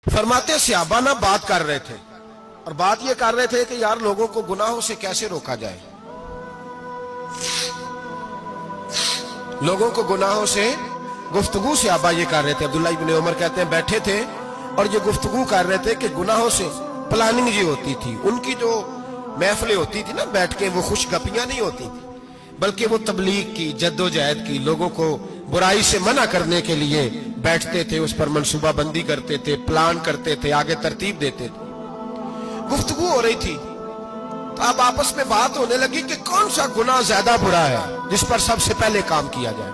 फरमाते सहाबा ना बात कर रहे थे और बात ये कर रहे थे कि यार लोगों को गुनाहों से कैसे रोका जाए, लोगों को गुनाहों से गुफ्तगू सहाबा ये कर रहे थे। अब्दुल्ला इब्ने उमर कहते हैं बैठे थे और ये गुफ्तगू कर रहे थे कि गुनाहों से प्लानिंग जी होती थी, उनकी जो महफिलें होती थी ना बैठ के, वो खुशगपियां नहीं होती थी बल्कि वो तबलीग की, जद्दोजहद की, लोगों को बुराई से मना करने के लिए बैठते थे, उस पर मंसूबा बंदी करते थे, प्लान करते थे, आगे तरतीब देते थे। गुफ्तगू हो रही थी तो अब आपस में बात होने लगी कि कौन सा गुनाह ज्यादा बुरा है जिस पर सबसे पहले काम किया जाए।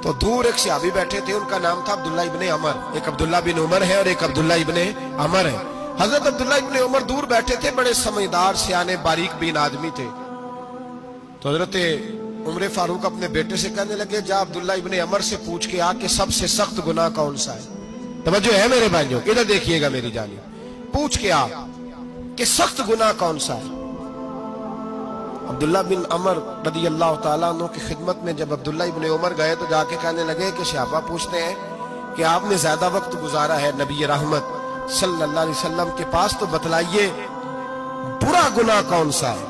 तो दूर एक सहाबी बैठे थे, उनका नाम था अब्दुल्ला इब्ने अमर। एक अब्दुल्ला बिन उमर है और एक अब्दुल्ला इब्ने अमर है। हजरत अब्दुल्ला इब्ने उमर दूर बैठे थे, बड़े समझदार सियाने बारीक बीन आदमी थे। तो हजरत उमर फारूक अपने बेटे से कहने लगे जा अब्दुल्ला इब्ने अमर से पूछ के आ कि सबसे सख्त गुनाह कौन सा है। तवज्जो है मेरे भाइयों, इधर देखिएगा मेरी जानिए, पूछ के आ कि सख्त गुनाह कौन सा है। अब्दुल्ला बिन अमर रदी अल्लाह ताला अन्हु की खिदमत में जब अब्दुल्ला इब्ने उमर गए तो जाके कहने लगे कि सहाबा पूछते हैं कि आपने ज्यादा वक्त गुजारा है नबी रहमत सल्लल्लाहु अलैहि वसल्लम के पास, तो बतलाइए बुरा गुनाह कौन सा है,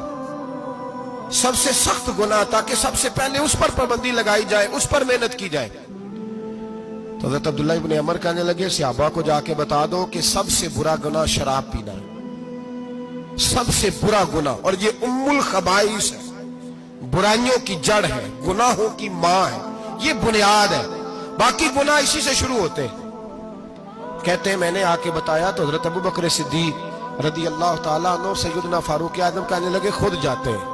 सबसे सख्त गुनाह, ताकि सबसे पहले उस पर पाबंदी लगाई जाए, उस पर मेहनत की जाए। तो हज़रत अब्दुल्ला इब्ने अमर कहने लगे सहाबा को जाके बता दो कि सबसे बुरा गुनाह शराब पीना है, सबसे बुरा गुनाह, और ये उम्मुल खबाइस है, बुराइयों की जड़ है, गुनाहों की मां है, ये बुनियाद है, बाकी गुनाह इसी से शुरू होते हैं। कहते हैं मैंने आके बताया तो हजरत अबू बकर सिद्दीक रदी अल्लाह ताला अन्हु सैयदना फारूक आजम कहने लगे खुद जाते हैं,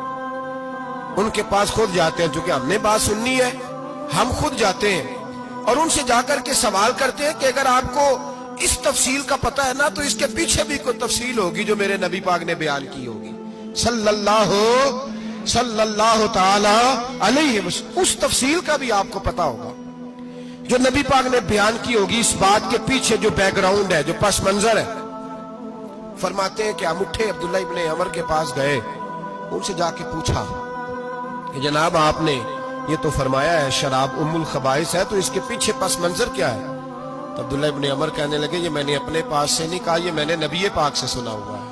उनके पास खुद जाते हैं, क्योंकि हमने बात सुननी है, हम खुद जाते हैं और उनसे जाकर के सवाल करते हैं कि अगर आपको इस तफसील का पता है ना तो इसके पीछे भी कोई तफसील होगी जो मेरे नबी पाक ने बयान की होगी सल्लल्लाहु ताला अलैहि वसल्लम, उस तफसील का भी आपको पता होगा जो नबी पाक ने बयान की होगी, इस बात के पीछे जो बैकग्राउंड है, जो पस मंजर है। फरमाते हैं कि हम उठे, अब्दुल्ला इब्ने अमर के पास गए, उनसे जाके पूछा कि जनाब आपने ये तो फरमाया है शराब उम्मुल खबाइस है, तो इसके पीछे पस मंजर क्या है। तो अब्दुल्ला इब्ने अमर कहने लगे ये मैंने अपने पास से नहीं कहा, ये मैंने नबी पाक से सुना हुआ है।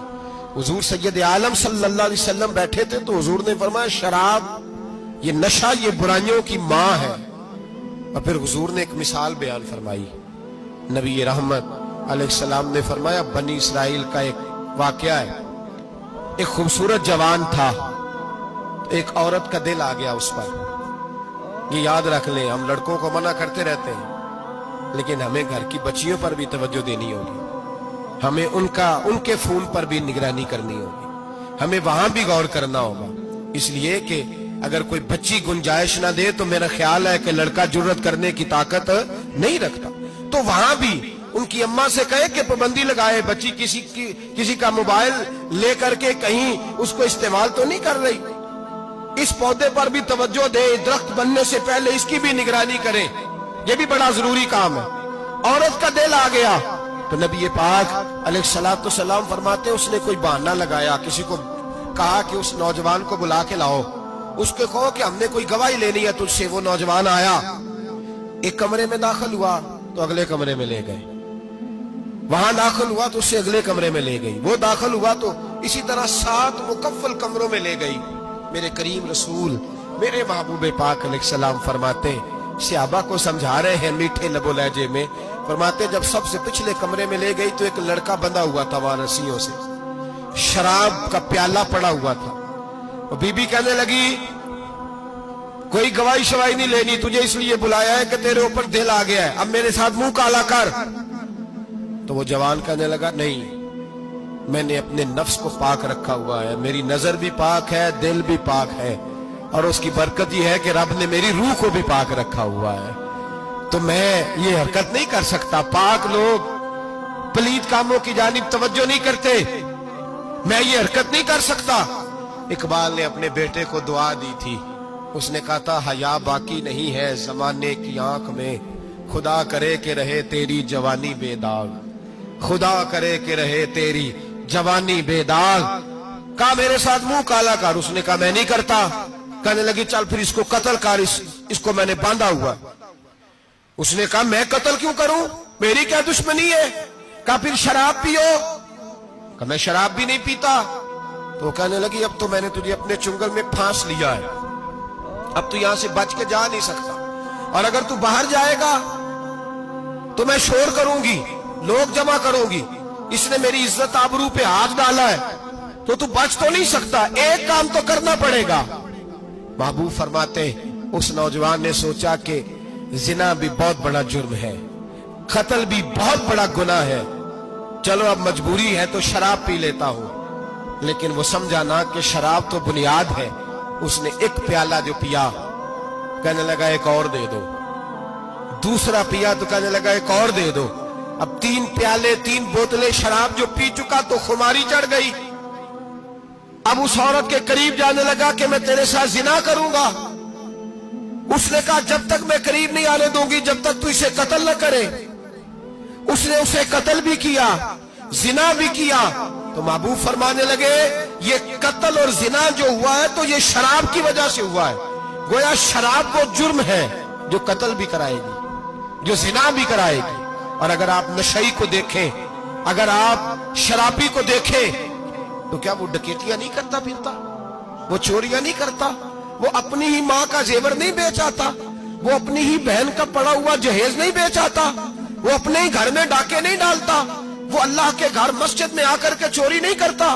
हुजूर सैयद आलम सल्लल्लाहु अलैहि वसल्लम बैठे थे तो हुजूर ने फरमाया शराब ये नशा ये बुराइयों की मां है। और फिर हुजूर ने एक मिसाल बयान फरमाई, नबी रहमत अलैहिस्सलाम ने फरमाया बनी इसराइल का एक वाकया है, एक खूबसूरत जवान था, एक औरत का दिल आ गया उस पर। ये याद रख लें, हम लड़कों को मना करते रहते हैं लेकिन हमें घर की बच्चियों पर भी तवज्जो देनी होगी, हमें उनके खून पर भी निगरानी करनी होगी, हमें वहां भी गौर करना होगा। इसलिए कि अगर कोई बच्ची गुंजाइश ना दे तो मेरा ख्याल है कि लड़का जुर्रत करने की ताकत नहीं रखता, तो वहां भी उनकी अम्मा से कहे कि पाबंदी लगाए, बच्ची किसी का मोबाइल लेकर के कहीं उसको इस्तेमाल तो नहीं कर रही, इस पौधे पर भी तवज्जो दे, दरख्त बनने से पहले इसकी भी निगरानी करें, ये भी बड़ा जरूरी काम है। औरत का दिल आ गया तो नबी पाक अलैहिस्सलातु सलाम फरमाते उसने कोई बहाना लगाया, किसी को कहा कि उस नौजवान को बुला के लाओ, उसको कहो कि हमने कोई गवाही लेनी है तुझसे। वो नौजवान आया, एक कमरे में दाखिल हुआ तो अगले कमरे में ले गए, वहां दाखिल हुआ तो उससे अगले कमरे में ले गई, वो दाखिल हुआ तो इसी तरह 7 मुकफ्फल कमरों में ले गई। मेरे करीम रसूल मेरे महबूब पाक अलैहिस्सलाम फरमाते सहाबा को समझा रहे हैं मीठे लबो लहजे में, फरमाते जब सबसे पिछले कमरे में ले गई तो एक लड़का बंधा हुआ था वहां रस्सियों से, शराब का प्याला पड़ा हुआ था। और बीबी कहने लगी कोई गवाही शवाही नहीं लेनी, तुझे इसलिए बुलाया है कि तेरे ऊपर दिल आ गया है, अब मेरे साथ मुंह काला कर। तो वो जवान कहने लगा नहीं, मैंने अपने नफ्स को पाक रखा हुआ है, मेरी नजर भी पाक है, दिल भी पाक है, और उसकी बरकत ये है कि रब ने मेरी रूह को भी पाक रखा हुआ है, तो मैं ये हरकत नहीं कर सकता। पाक लोग पलीत कामों की जानिब तवज्जो नहीं करते, मैं ये हरकत नहीं कर सकता। इकबाल ने अपने बेटे को दुआ दी थी, उसने कहा था हया बाकी नहीं है जमाने की आंख में, खुदा करे कि रहे तेरी जवानी बेदाग, खुदा करे कि रहे तेरी जवानी बेदाग। कहा मेरे साथ मुंह काला कर, उसने कहा मैं नहीं करता। कहने लगी चल फिर इसको कत्ल कर, इसको मैंने बांधा हुआ। उसने कहा मैं कत्ल क्यों करूं, मेरी क्या दुश्मनी है? कहा फिर शराब पियो। कहा मैं शराब भी नहीं पीता। तो कहने लगी अब तो मैंने तुझे अपने चुंगल में फांस लिया है, अब तू यहां से बच के जा नहीं सकता, और अगर तू बाहर जाएगा तो मैं शोर करूंगी, लोग जमा करूंगी, इसने मेरी इज्जत आबरू पे हाथ डाला है, तो तू बच तो नहीं सकता, एक काम तो करना पड़ेगा। महबूब फरमाते उस नौजवान ने सोचा कि जिना भी बहुत बड़ा जुर्म है, कत्ल भी बहुत बड़ा गुनाह है, चलो अब मजबूरी है तो शराब पी लेता हूं। लेकिन वो समझा ना कि शराब तो बुनियाद है। उसने एक प्याला जो पिया, कहने लगा एक और दे दो। दूसरा पिया तो कहने लगा एक और दे दो। अब 3 प्याले 3 बोतलें शराब जो पी चुका तो खुमारी चढ़ गई। अब उस औरत के करीब जाने लगा कि मैं तेरे साथ जिना करूंगा। उसने कहा जब तक मैं करीब नहीं आने दूंगी जब तक तू इसे कत्ल न करे। उसने उसे कत्ल भी किया, जिना भी किया। तो महबूब फरमाने लगे ये कत्ल और जिना जो हुआ है तो ये शराब की वजह से हुआ है। गोया शराब वो जुर्म है जो कत्ल भी कराएगी, जो जिना भी कराएगी। और अगर आप नशई को देखें, अगर आप शराबी को देखें, तो क्या वो डकैतियां नहीं करता फिरता, वो चोरियां नहीं करता, वो अपनी ही माँ का जेवर नहीं बेच आता, वो अपनी ही बहन का पड़ा हुआ जहेज नहीं बेच आता, वो अपने ही घर में डाके नहीं डालता, वो अल्लाह के घर मस्जिद में आकर के चोरी नहीं करता,